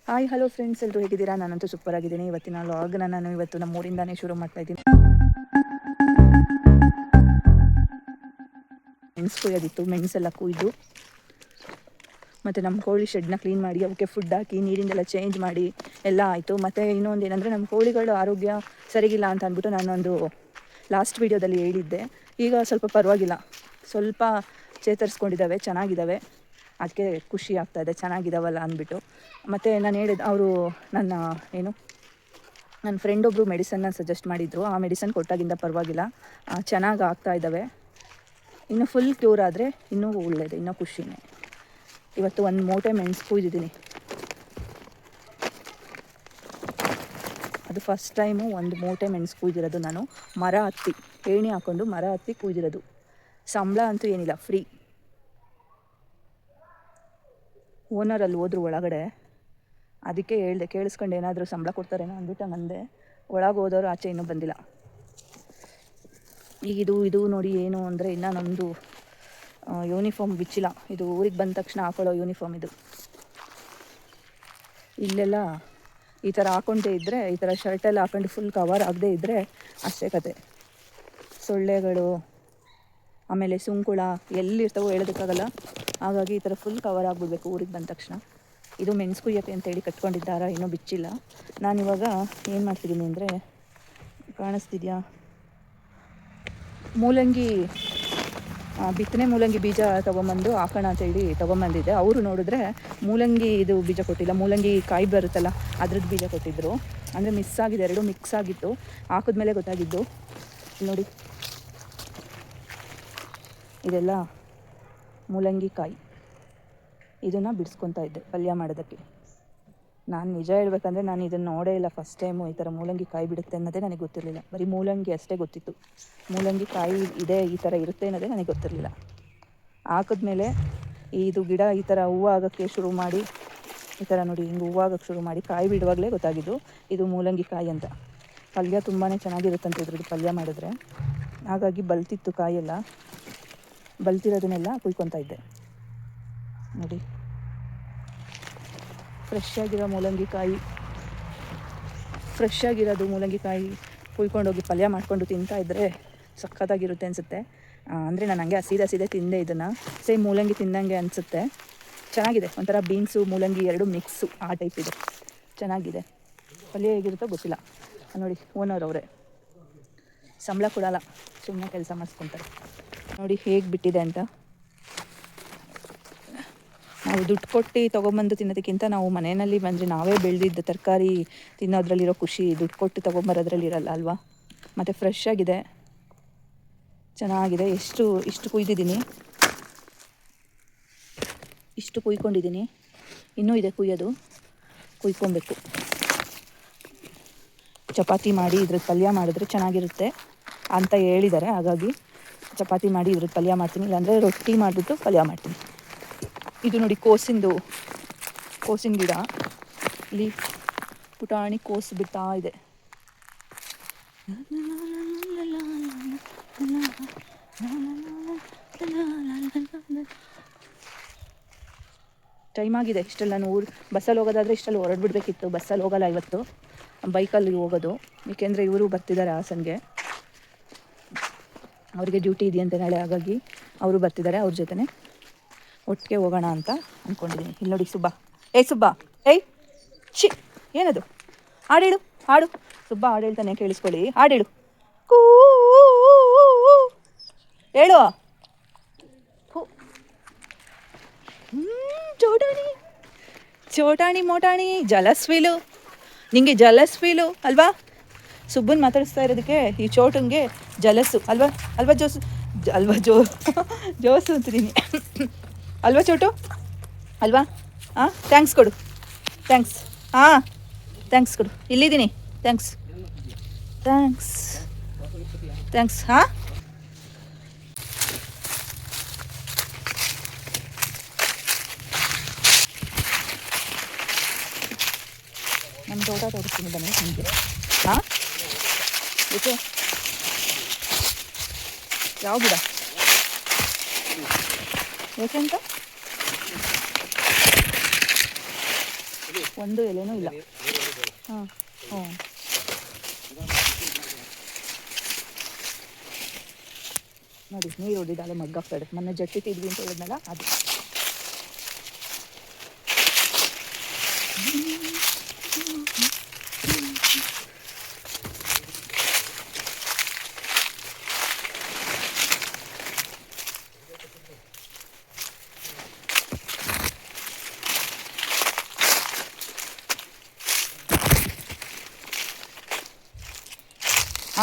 Hi hello friends, ಎಲ್ಲರೂ ಹೇಗಿದ್ದೀರಾ? ನಾನಂತೂ ಸೂಪರ್ ಆಗಿದ್ದೀನಿ. ಇವತ್ತಿನ ವ್ಲಾಗ್ನ ನಾನು ಇವತ್ತು ನಮ್ಮೂರಿಂದಾನೇ ಶುರು ಮಾಡ್ತಾ ಇದ್ದೀನಿ. ಮೆಣಸು ಕೊಯ್ಯೋದಿತ್ತು, ಮೆಣಸೆಲ್ಲ ಕೊಯ್ದು ಮತ್ತು ನಮ್ಮ ಕೋಳಿ ಶೆಡ್ನ ಕ್ಲೀನ್ ಮಾಡಿ ಅವಕ್ಕೆ ಫುಡ್ ಹಾಕಿ ನೀರಿಂದೆಲ್ಲ ಚೇಂಜ್ ಮಾಡಿ ಎಲ್ಲ ಆಯಿತು. ಮತ್ತು ಇನ್ನೊಂದು ಏನಂದರೆ ನಮ್ಮ ಕೋಳಿಗಳು ಆರೋಗ್ಯ ಸರಿಗಿಲ್ಲ ಅಂತ ಅಂದ್ಬಿಟ್ಟು ನಾನೊಂದು ಲಾಸ್ಟ್ ವೀಡಿಯೋದಲ್ಲಿ ಹೇಳಿದ್ದೆ. ಈಗ ಸ್ವಲ್ಪ ಪರವಾಗಿಲ್ಲ, ಸ್ವಲ್ಪ ಚೇತರಿಸ್ಕೊಂಡಿದ್ದಾವೆ, ಚೆನ್ನಾಗಿದ್ದಾವೆ. ಅದಕ್ಕೆ ಖುಷಿ ಆಗ್ತಾಯಿದೆ, ಚೆನ್ನಾಗಿದ್ದಾವಲ್ಲ ಅಂದ್ಬಿಟ್ಟು. ಮತ್ತು ನಾನು ಹೇಳಿದ ಅವರು ನನ್ನ ಫ್ರೆಂಡ್ ಒಬ್ಬರು ಮೆಡಿಸನ್ನ ಸಜೆಸ್ಟ್ ಮಾಡಿದರು. ಆ ಮೆಡಿಸನ್ ಕೊಟ್ಟಾಗಿಂದ ಪರವಾಗಿಲ್ಲ, ಚೆನ್ನಾಗಿ ಆಗ್ತಾಯಿದ್ದಾವೆ. ಇನ್ನು ಫುಲ್ ಕ್ಯೂರ್ ಆದರೆ ಇನ್ನೂ ಒಳ್ಳೆಯದು, ಇನ್ನೂ ಖುಷಿನೇ. ಇವತ್ತು ಒಂದು ಮೂಟೆ ಮೆಣಸು ಕುಯ್ದಿದ್ದೀನಿ. ಅದು ಫಸ್ಟ್ ಟೈಮು ಒಂದು ಮೂಟೆ ಮೆಣಸು ಕುಯ್ದಿರೋದು. ನಾನು ಮರ ಹತ್ತಿ ಏಣಿ ಹಾಕ್ಕೊಂಡು ಮರ ಹತ್ತಿ ಕುಯ್ದಿರೋದು. ಸಂಬಳ ಅಂತೂ ಏನಿಲ್ಲ, ಫ್ರೀ. ಓನರಲ್ಲಿ ಹೋದ್ರು ಒಳಗಡೆ, ಅದಕ್ಕೆ ಹೇಳಿದೆ ಕೇಳಿಸ್ಕೊಂಡು ಏನಾದರೂ ಸಂಬಳ ಕೊಡ್ತಾರೇನೋ ಅಂದ್ಬಿಟ್ಟು ಅಂದೆ. ಒಳಗೆ ಹೋದವರು ಆಚೆ ಇನ್ನೂ ಬಂದಿಲ್ಲ. ಈಗ ಇದು ನೋಡಿ ಏನು ಅಂದರೆ, ಇನ್ನೂ ನಮ್ಮದು ಯೂನಿಫಾರ್ಮ್ ಬಿಚ್ಚಿಲ್ಲ. ಇದು ಊರಿಗೆ ಬಂದ ತಕ್ಷಣ ಹಾಕೊಳ್ಳೋ ಯೂನಿಫಾರ್ಮ್ ಇದು. ಇಲ್ಲೆಲ್ಲ ಈ ಥರ ಹಾಕ್ಕೊಂಡೇ ಇದ್ದರೆ, ಈ ಥರ ಶರ್ಟೆಲ್ಲ ಹಾಕೊಂಡು ಫುಲ್ ಕವರ್ ಆಗದೇ ಇದ್ದರೆ ಅಷ್ಟೇ ಕತೆ. ಸೊಳ್ಳೆಗಳು ಆಮೇಲೆ ಸುಂಕುಳ ಎಲ್ಲಿರ್ತಾವೋ ಹೇಳೋದಕ್ಕಾಗಲ್ಲ. ಹಾಗಾಗಿ ಈ ಥರ ಫುಲ್ ಕವರ್ ಆಗಿಬಿಡ್ಬೇಕು ಊರಿಗೆ ಬಂದ ತಕ್ಷಣ. ಇದು ಮೆಣಸು ಕುಯ್ಯಕ್ಕೆ ಅಂತೇಳಿ ಕಟ್ಕೊಂಡಿದ್ದಾರ, ಇನ್ನೂ ಬಿಚ್ಚಿಲ್ಲ. ನಾನಿವಾಗ ಏನು ಮಾಡ್ತಿದ್ದೀನಿ ಅಂದರೆ, ಕಾಣಿಸ್ತಿದೆಯಾ, ಮೂಲಂಗಿ ಬಿತ್ತನೆ ಮೂಲಂಗಿ ಬೀಜ ತೊಗೊಂಬಂದು ಹಾಕೋಣ ಅಂತೇಳಿ ತೊಗೊಂಬಂದಿದ್ದೆ. ಅವರು ನೋಡಿದ್ರೆ ಮೂಲಂಗಿ ಇದು ಬೀಜ ಕೊಟ್ಟಿಲ್ಲ, ಮೂಲಂಗಿ ಕಾಯಿ ಬರುತ್ತಲ್ಲ ಅದ್ರದ್ದು ಬೀಜ ಕೊಟ್ಟಿದ್ದರು. ಅಂದರೆ ಮಿಸ್ ಆಗಿದೆ, ಎರಡೂ ಮಿಕ್ಸ್ ಆಗಿತ್ತು. ಹಾಕಿದ್ಮೇಲೆ ಗೊತ್ತಾಗಿದ್ದು. ನೋಡಿ, ಇದೆಲ್ಲ ಮೂಲಂಗಿ ಕಾಯಿ. ಇದನ್ನು ಬಿಡಿಸ್ಕೊತಾ ಇದ್ದೆ ಪಲ್ಯ ಮಾಡೋದಕ್ಕೆ. ನಾನು ನಿಜ ಹೇಳ್ಬೇಕಂದ್ರೆ, ನಾನು ಇದನ್ನು ನೋಡೇ ಇಲ್ಲ. ಫಸ್ಟ್ ಟೈಮು ಈ ಥರ ಮೂಲಂಗಿ ಕಾಯಿ ಬಿಡುತ್ತೆ ಅನ್ನೋದೇ ನನಗೆ ಗೊತ್ತಿರಲಿಲ್ಲ. ಬರೀ ಮೂಲಂಗಿ ಅಷ್ಟೇ ಗೊತ್ತಿತ್ತು. ಮೂಲಂಗಿ ಕಾಯಿ ಇದೆ, ಈ ಥರ ಇರುತ್ತೆ ಅನ್ನೋದೇ ನನಗೆ ಗೊತ್ತಿರಲಿಲ್ಲ. ಹಾಕಿದ್ಮೇಲೆ ಇದು ಗಿಡ ಈ ಥರ ಹೂವು ಆಗೋಕ್ಕೆ ಶುರು ಮಾಡಿ, ಈ ಥರ ನೋಡಿ ಹಿಂಗೆ ಹೂವು ಆಗೋಕ್ಕೆ ಶುರು ಮಾಡಿ ಕಾಯಿ ಬಿಡುವಾಗಲೇ ಗೊತ್ತಾಗಿದ್ದು ಇದು ಮೂಲಂಗಿ ಕಾಯಿ ಅಂತ. ಪಲ್ಯ ತುಂಬಾ ಚೆನ್ನಾಗಿರುತ್ತಂತ ಇದ್ರದ್ದು ಪಲ್ಯ ಮಾಡಿದ್ರೆ. ಹಾಗಾಗಿ ಬಲ್ತಿತ್ತು ಕಾಯೆಲ್ಲ, ಬಲ್ತಿರೋದನ್ನೆಲ್ಲ ಕುಯ್ಕೊತಾ ಇದ್ದೆ. ನೋಡಿ, ಫ್ರೆಶ್ ಆಗಿರೋ ಮೂಲಂಗಿ ಕಾಯಿ, ಫ್ರೆಶ್ ಆಗಿರೋದು ಮೂಲಂಗಿ ಕಾಯಿ ಕುಯ್ಕೊಂಡೋಗಿ ಪಲ್ಯ ಮಾಡಿಕೊಂಡು ತಿಂತಾಯಿದ್ರೆ ಸಖತ್ತಾಗಿರುತ್ತೆ ಅನಿಸುತ್ತೆ. ಅಂದರೆ ನಾನು ಹಂಗೆ ಹಸಿದೆ ತಿಂದೆ ಇದನ್ನು. ಸೇಮ್ ಮೂಲಂಗಿ ತಿಂದಂಗೆ ಅನಿಸುತ್ತೆ. ಚೆನ್ನಾಗಿದೆ, ಒಂಥರ ಬೀನ್ಸು ಮೂಲಂಗಿ ಎರಡು ಮಿಕ್ಸು ಆ ಟೈಪ್ ಇದೆ. ಚೆನ್ನಾಗಿದೆ. ಪಲ್ಯ ಹೇಗಿರುತ್ತೋ ಗೊತ್ತಿಲ್ಲ. ನೋಡಿ, ಓನರ್ ಅವರೇ, ಸಂಬಳ ಕೊಡಲ್ಲ, ಸುಮ್ಮನೆ ಕೆಲಸ ಮಾಡಿಸ್ಕೊತಾರೆ. ನೋಡಿ ಹೇಗೆ ಬಿಟ್ಟಿದೆ ಅಂತ. ನಾವು ದುಡ್ಡು ಕೊಟ್ಟು ತೊಗೊಂಬಂದು ತಿನ್ನೋದಕ್ಕಿಂತ ನಾವು ಮನೆಯಲ್ಲಿ ಬಂದರೆ ನಾವೇ ಬೆಳೆದಿದ್ದ ತರಕಾರಿ ತಿನ್ನೋದ್ರಲ್ಲಿರೋ ಖುಷಿ ದುಡ್ಡು ಕೊಟ್ಟು ತೊಗೊಂಬರೋದ್ರಲ್ಲಿ ಇರಲ್ಲ ಅಲ್ವಾ. ಮತ್ತು ಫ್ರೆಶ್ ಆಗಿದೆ, ಚೆನ್ನಾಗಿದೆ. ಇಷ್ಟು ಕುಯ್ದಿದ್ದೀನಿ, ಇಷ್ಟು ಕುಯ್ಕೊಂಡಿದ್ದೀನಿ. ಇನ್ನೂ ಇದೆ ಕುಯ್ಯೋದು, ಕುಯ್ಕೊಬೇಕು. ಚಪಾತಿ ಮಾಡಿ ಇದ್ರದ್ದು ಪಲ್ಯ ಮಾಡಿದ್ರೆ ಚೆನ್ನಾಗಿರುತ್ತೆ ಅಂತ ಹೇಳಿದ್ದಾರೆ. ಹಾಗಾಗಿ ಚಪಾತಿ ಮಾಡಿ ಇದ್ರದ್ದು ಪಲ್ಯ ಮಾಡ್ತೀನಿ, ಇಲ್ಲಾಂದರೆ ರೊಟ್ಟಿ ಮಾಡಿಬಿಟ್ಟು ಪಲ್ಯ ಮಾಡ್ತೀನಿ. ಇದು ನೋಡಿ ಕೋಸಿನ ಗಿಡ. ಇಲ್ಲಿ ಪುಟಾಣಿ ಕೋಸು ಬಿಡ್ತಾ ಇದೆ. ಟೈಮ್ ಆಗಿದೆ. ಇಷ್ಟೆಲ್ಲ ನಾನು ಬಸ್ಸಲ್ಲಿ ಹೋಗೋದಾದರೆ ಇಷ್ಟಲ್ಲಿ ಹೊರಡ್ಬಿಡ್ಬೇಕಿತ್ತು. ಬಸ್ಸಲ್ಲಿ ಹೋಗಲ್ಲ ಇವತ್ತು, ಬೈಕಲ್ಲಿ ಹೋಗೋದು. ಏಕೆಂದರೆ ಇವರು ಬರ್ತಿದ್ದಾರೆ ಹಾಸನ್ಗೆ, ಅವರಿಗೆ ಡ್ಯೂಟಿ ಇದೆಯಂತೆ ನಾಳೆ. ಹಾಗಾಗಿ ಅವರು ಬರ್ತಿದ್ದಾರೆ, ಅವ್ರ ಜೊತೆ ಒಟ್ಟಿಗೆ ಹೋಗೋಣ ಅಂತ ಅಂದ್ಕೊಂಡಿದ್ದೀನಿ. ಇಲ್ಲಿ ನೋಡಿ ಸುಬ್ಬ, ಸುಬ್ಬ, ಛಿ, ಏನದು? ಹಾಡೇಳು, ಹಾಡು. ಸುಬ್ಬ ಹಾಡು ಹೇಳ್ತಾನೆ, ಕೇಳಿಸ್ಕೊಳ್ಳಿ. ಹಾಡೇಳು, ಕೂ ಹೇಳು. ಚೋಟಾಣಿ ಮೋಟಾಣಿ ಜಲಸ್ ಫೀಲು. ನಿಂಗೆ ಜಲಸ್ ಫೀಲು ಅಲ್ವಾ? ಸುಬ್ಬನ್ ಮಾತಾಡಿಸ್ತಾ ಇರೋದಕ್ಕೆ ಈ ಚೋಟಂಗೆ ಜಲಸ್ಸು ಅಲ್ವಾ ಜೋಸು ಅಂತಿದ್ದೀನಿ ಅಲ್ವಾ ಚೋಟು ಅಲ್ವಾ? ಥ್ಯಾಂಕ್ಸ್ ಕೊಡು, ಥ್ಯಾಂಕ್ಸ್. ಥ್ಯಾಂಕ್ಸ್ ಕೊಡು, ಇಲ್ಲಿದ್ದೀನಿ. ಥ್ಯಾಂಕ್ಸ್. ನಮ್ಮ ತೋಟ ತೋರಿಸ್ತೀನಿ ಬನ್ನಿ ನಿಮಗೆ. ಓಕೆ, ಯಾವ ಗಿಡ ಯಾಕೆ ಅಂತ ಒಂದು ಎಲೆನೂ ಇಲ್ಲ. ಹಾಂ ಹ್ಞೂ ನೋಡಿ ನೀರು ಹೊಡಿದಾಲೆ ಮಗ್ಗಾಗ್ತದೆ. ಮೊನ್ನೆ ಜಟ್ಟಿ ತಿದ್ವಿ ಅಂತ ಹೇಳಿದ್ನಲ್ಲ ಅದು.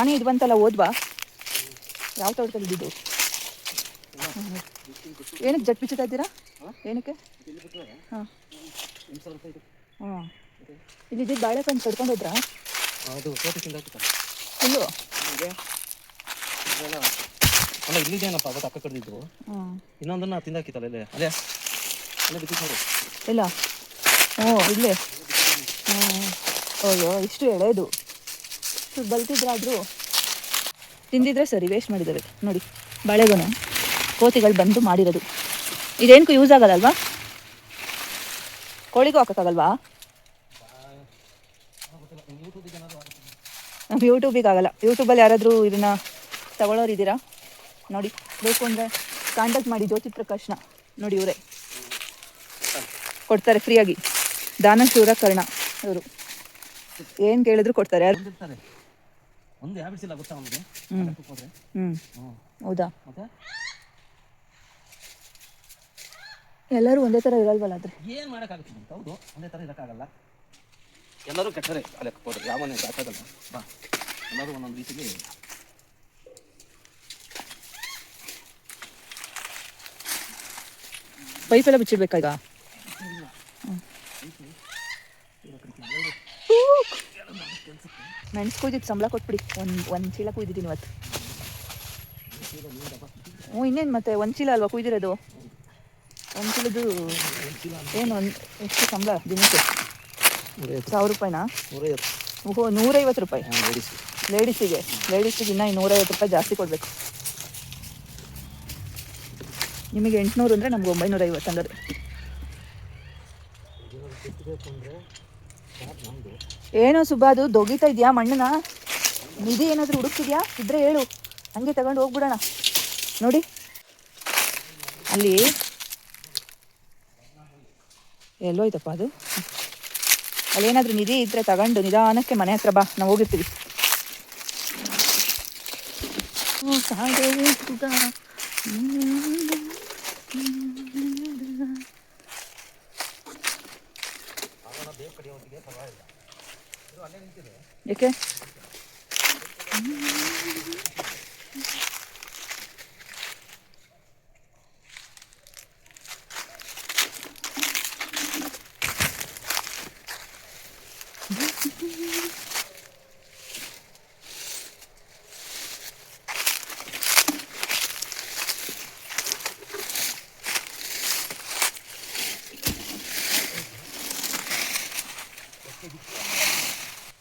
ಆನೆ ಇದು ಬಂತಲ್ಲ, ಓದ್ವಾ? ಯಾವ ತೋಟದಲ್ಲಿ ಇದ್ದಿದ್ದು? ಏನಕ್ಕೆ ಜಟ್ ಬಿಚ್ಚುತ್ತಾ ಇದ್ದೀರಾ? ಏನಕ್ಕೆ? ಹಾಂ ಹಾಂ ಇಲ್ಲಿ ಇದ್ದಿದ್ದು ಬಾಳೆಹಣ್ಣು ಕಡ್ಕೊಂಡು ಹೋದ್ರಾ? ಇಲ್ಲೋ ಅಲ್ಲ ಇಲ್ಲಿದೇನಪ್ಪ ಅವತ್ತು ಅಕ್ಕ ಕಡ್ದಿದ್ದು. ಇನ್ನೊಂದನ್ನ ತಿಂದಾಕಿತ್ತಲ್ಲ ಇಲ್ಲೇ ಅದೇ ಅಲ್ಲೇ ಬಿದ್ದಿತ್ತು ನೋಡು. ಇಲ್ಲ ಹ್ಞೂ ಇಲ್ಲೇ. ಅಯ್ಯೋ ಇಷ್ಟು ಎಳೆದು ಬಲ್ತಿದ್ರಾದರೂ ತಿಂದಿದ್ರೆ ಸರಿ, ವೇಸ್ಟ್ ಮಾಡಿದ್ದಾರೆ ನೋಡಿ. ಬಾಳೆಗೊನೆ ಕೋತಿಗಳು ಬಂದು ಮಾಡಿರೋದು. ಇದೇನಕ್ಕೂ ಯೂಸ್ ಆಗಲ್ಲಲ್ವಾ? ಕೋಳಿಗೂ ಹಾಕೋಕ್ಕಾಗಲ್ವಾ? ನಮ್ಮ ಯೂಟ್ಯೂಬಿಗೆ ಆಗಲ್ಲ. ಯೂಟ್ಯೂಬಲ್ಲಿ ಯಾರಾದರೂ ಇದನ್ನು ತಗೊಳ್ಳೋರು ಇದ್ದೀರಾ ನೋಡಿ? ಬೇಕು ಅಂದರೆ ಕಾಂಟ್ಯಾಕ್ಟ್ ಮಾಡಿ ಜ್ಯೋತಿ ಪ್ರಕಾಶ್ನ. ನೋಡಿ ಇವರೇ ಕೊಡ್ತಾರೆ ಫ್ರೀಯಾಗಿ. ದಾನಶೂರ ಕರ್ಣ ಇವರು, ಏನು ಕೇಳಿದ್ರು ಕೊಡ್ತಾರೆ. ಒಂದು ಹ್ಯಾಬಿಟ್ಸ್ ಇಲ್ಲ ಗೊತ್ತಾ ನಮಗೆ. ಹೌದಾ? ಎಲ್ಲರೂ ಒಂದೇ ಥರ ಇರಲ್ವಲ್ಲ. ಆದರೆ ಏನು ಮಾಡೋಕ್ಕಾಗುತ್ತೆ? ಹೌದು, ಒಂದೇ ಥರ ಇರೋಕ್ಕಾಗಲ್ಲ. ಎಲ್ಲರೂ ಕೆಟ್ಟರೆ ಅಲ್ಲೇ ಹೋದ್ರೆ ಯಾವ ಮನೆ ಸಾಕಾಗಲ್ಲ. ಬಾ ಎಲ್ಲರೂ ಒಂದೊಂದು ರೀತಿಗೆ. ಪೈಪೆಲ್ಲ ಬಿಚ್ಚಿಡ್ಬೇಕಾ ಈಗ? ಮೆಣಸು ಕುಯ್ದಿದ್ದು ಸಂಬಳ ಕೊಟ್ಬಿಡಿ. ಒಂದು ಚೀಲ ಕುಯ್ದಿದ್ದೀನಿ ಇವತ್ತು. ಹ್ಞೂ ಇನ್ನೇನು ಮತ್ತೆ, ಒಂದು ಚೀಲ ಅಲ್ವಾ ಕುಯ್ದಿರೋದು? ಒಂದು ಚೀಲದ್ದು ಏನು ಎಷ್ಟು ಸಂಬಳ ದಿನಕ್ಕೆ? 1000 ರೂಪಾಯಿನಾ? ಓಹೋ 150 ರೂಪಾಯಿ ಲೇಡೀಸಿಗೆ ಇನ್ನೂ 150 ರೂಪಾಯಿ ಜಾಸ್ತಿ ಕೊಡಬೇಕು. ನಿಮಗೆ 800 ಅಂದರೆ ನಮ್ಗೆ 950 ಹಂಗಾದ್ರೆ. ಏನೋ ಸುಬ್ಬ ಅದು ದೊಗಿತಾ ಇದೆಯಾ ಮಣ್ಣನ್ನ? ನಿಧಿ ಏನಾದರೂ ಹುಡುಕ್ತಿದ್ಯಾ? ಇದ್ರೆ ಹೇಳು, ಹಂಗೆ ತಗೊಂಡು ಹೋಗ್ಬಿಡೋಣ. ನೋಡಿ ಅಲ್ಲಿ ಎಲ್ಲೋಯ್ತಪ್ಪ ಅದು. ಅಲ್ಲೇನಾದರೂ ನಿಧಿ ಇದ್ದರೆ ತಗೊಂಡು ನಿಧಾನಕ್ಕೆ ಮನೆ ಹತ್ರ ಬಾ, ನಾವು ಹೋಗಿರ್ತೀವಿ. ಏಕೆ?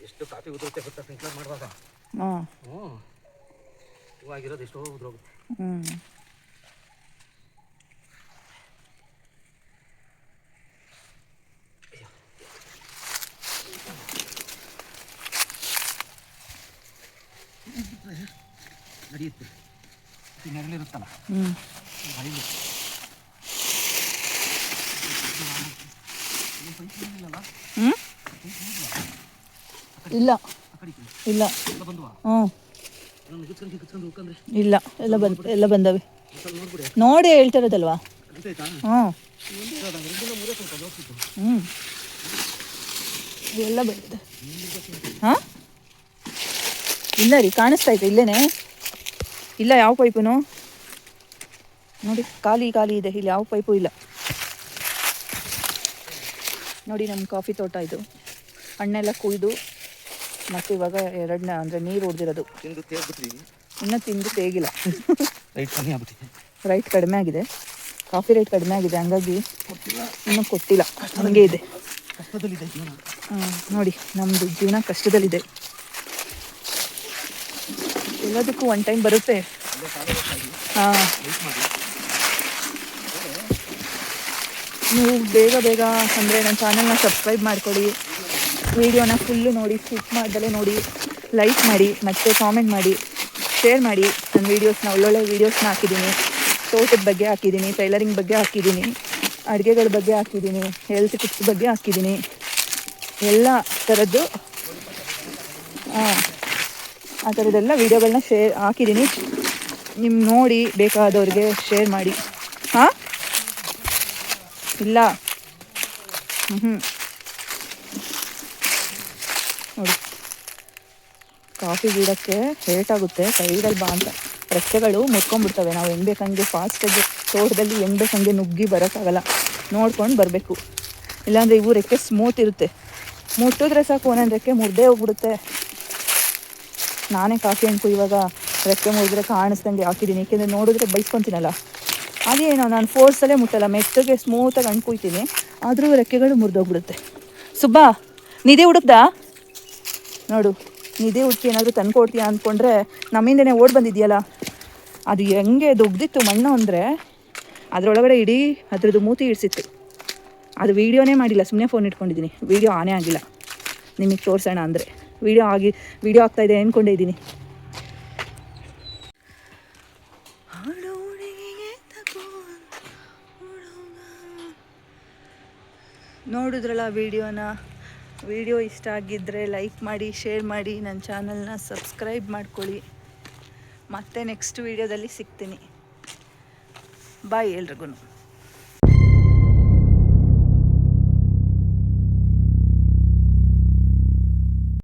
ಎಷ್ಟು ಕಾಫಿ ಉದುರುತ್ತೆ ಗೊತ್ತಾ ಸ್ಪ್ರಿಂಕ್ಲರ್ ಮಾಡುವಾಗ? ಇವಾಗಿರೋದು ಎಷ್ಟೋ ಉದುರೋಗುತ್ತೆ. ನಡೆಯುತ್ತೆ ನೆರಳಿರುತ್ತಲ್ಲ ಬಯಲು. ಇಲ್ಲ ಇಲ್ಲ ಇಲ್ಲ ಎಲ್ಲ ಬಂದವೆ ನೋಡಿ ಹೇಳ್ತಿರೋದಲ್ವಾ? ಎಲ್ಲ ಬಂದಿದೆ. ಹಾಂ ಇಲ್ಲ ರೀ, ಕಾಣಿಸ್ತಾ ಇದೆ ಇಲ್ಲೇನೆ. ಇಲ್ಲ ಯಾವ ಪೈಪುನು ನೋಡಿ, ಖಾಲಿ ಇದೆ. ಇಲ್ಲಿ ಯಾವ ಪೈಪು ಇಲ್ಲ ನೋಡಿ. ನಮ್ಮ ಕಾಫಿ ತೋಟ ಇದು. ಹಣ್ಣೆಲ್ಲ ಕುಯ್ದು ಮತ್ತು ಇವಾಗ ಎರಡನೇ ಅಂದರೆ ನೀರು ಹೊಡೆದಿರೋದು. ಇನ್ನೂ ತಿಂದು ತೇಗಿಲ್ಲ. ರೈಟ್ ಕಡಿಮೆ ಆಗಿದೆ, ಕಾಫಿ ರೇಟ್ ಕಡಿಮೆ ಆಗಿದೆ, ಹಂಗಾಗಿ ಇನ್ನೂ ಕೊಟ್ಟಿಲ್ಲ, ಹಂಗೆ ಇದೆ. ನೋಡಿ ನಮ್ಮದು ಜೀವನ ಕಷ್ಟದಲ್ಲಿದೆ. ಎಲ್ಲದಕ್ಕೂ ಒನ್ ಟೈಮ್ ಬರುತ್ತೆ. ಹಾಂ ನೀವು ಬೇಗ ಬೇಗ ಅಂದರೆ ನನ್ನ ಚಾನಲ್ನ ಸಬ್ಸ್ಕ್ರೈಬ್ ಮಾಡ್ಕೊಳ್ಳಿ, ವೀಡಿಯೋನ ಫುಲ್ಲು ನೋಡಿ, ಸ್ಕಿಪ್ ಮಾಡ್ದಲೇ ನೋಡಿ, ಲೈಕ್ ಮಾಡಿ, ಮತ್ತು ಕಾಮೆಂಟ್ ಮಾಡಿ, ಶೇರ್ ಮಾಡಿ. ನನ್ನ ವೀಡಿಯೋಸ್ನ ಒಳ್ಳೊಳ್ಳೆ ವೀಡಿಯೋಸ್ನ ಹಾಕಿದ್ದೀನಿ. ತೋಟದ ಬಗ್ಗೆ ಹಾಕಿದ್ದೀನಿ, ಟೈಲರಿಂಗ್ ಬಗ್ಗೆ ಹಾಕಿದ್ದೀನಿ, ಅಡುಗೆಗಳ ಬಗ್ಗೆ ಹಾಕಿದ್ದೀನಿ, ಹೆಲ್ತ್ ಟಿಪ್ಸ್ ಬಗ್ಗೆ ಹಾಕಿದ್ದೀನಿ, ಎಲ್ಲ ಥರದ್ದು ಆ ಥರದ್ದೆಲ್ಲ ವೀಡಿಯೋಗಳನ್ನ ಹಾಕಿದ್ದೀನಿ. ನಿಮ್ಮ ನೋಡಿ ಬೇಕಾದವ್ರಿಗೆ ಶೇರ್ ಮಾಡಿ. ಹಾಂ ಇಲ್ಲ ನೋಡಿ, ಕಾಫಿ ಗಿಡಕ್ಕೆ ಲೇಟಾಗುತ್ತೆ, ಸೈಡಲ್ಲಿ ಬಾ ಅಂತ ರೆಕ್ಕೆಗಳು ಮುಟ್ಕೊಂಡ್ಬಿಡ್ತವೆ. ನಾವು ಹೆಂಗೆ ಬೇಕಂಗೆ ಫಾಸ್ಟಾಗಿ ತೋಟದಲ್ಲಿ ಹೆಂಗೆ ಬೇಕಂಗೆ ನುಗ್ಗಿ ಬರೋಕ್ಕಾಗಲ್ಲ, ನೋಡ್ಕೊಂಡು ಬರಬೇಕು. ಇಲ್ಲಾಂದರೆ ಇವು ರೆಕ್ಕೆ ಸ್ಮೂತ್ ಇರುತ್ತೆ, ಮುಟ್ಟಿದ್ರೆ ಸಾಕು ಒಂದೊಂದು ರೆಕ್ಕೆ ಮುರಿದೇ ಹೋಗ್ಬಿಡುತ್ತೆ. ನಾನೇ ಕಾಫಿ ಹಣ್ಣು ಇವಾಗ ರೆಕ್ಕೆ ಮುರಿದ್ರೆ ಕಾಣಿಸ್ದಂಗೆ ಹಾಕಿದ್ದೀನಿ, ಏಕೆಂದರೆ ನೋಡಿದ್ರೆ ಬೈಸ್ಕೊತೀನಲ್ಲ. ಅದೇನೋ ನಾನು ಫೋರ್ಸಲ್ಲೇ ಮುಟ್ಟಲ್ಲ, ಮೆತ್ತಗೆ ಸ್ಮೂತಾಗಿ ಹಣ್ಣು ಕುಯ್ತೀನಿ, ಆದರೂ ರೆಕ್ಕೆಗಳು ಮುರಿದೋಗ್ಬಿಡುತ್ತೆ. ಸುಬ್ಬಾ ನಿಧಿ ಹುಡುಕ್ದಾ ನೋಡು, ನಿಧಿ ಹುಡುಕಿ ಏನಾದರೂ ತಂದು ಕೊಡ್ತೀಯಾ ಅಂದ್ಕೊಂಡ್ರೆ ನಮ್ಮಿಂದನೇ ಓಡಿ ಬಂದಿದೆಯಲ್ಲ. ಅದು ಹೆಂಗೆ ದೊಡ್ದಿತ್ತು ಮಣ್ಣು ಅಂದರೆ ಅದರೊಳಗಡೆ ಇಡೀ ಅದ್ರದ್ದು ಮೂತಿ ಇಡಿಸಿತ್ತು. ಅದು ವೀಡಿಯೋನೇ ಮಾಡಿಲ್ಲ, ಸುಮ್ಮನೆ ಫೋನ್ ಇಟ್ಕೊಂಡಿದ್ದೀನಿ, ವೀಡಿಯೋ ಆನೇ ಆಗಿಲ್ಲ. ನಿಮಗೆ ತೋರಿಸೋಣ ಅಂದರೆ ವೀಡಿಯೋ ಆಗ್ತಾಯಿದೆ ಅಂದ್ಕೊಂಡೇ ಇದ್ದೀನಿ. ನೋಡಿದ್ರಲ್ಲ ವಿಡಿಯೋ ಇಷ್ಟ ಆಗಿದ್ದರೆ ಲೈಕ್ ಮಾಡಿ, ಶೇರ್ ಮಾಡಿ, ನನ್ನ ಚಾನಲ್ನ ಸಬ್ಸ್ಕ್ರೈಬ್ ಮಾಡ್ಕೊಳ್ಳಿ. ಮತ್ತೆ ನೆಕ್ಸ್ಟ್ ವೀಡಿಯೋದಲ್ಲಿ ಸಿಗ್ತೀನಿ. ಬಾಯ್ ಎಲ್ರಿಗೂ.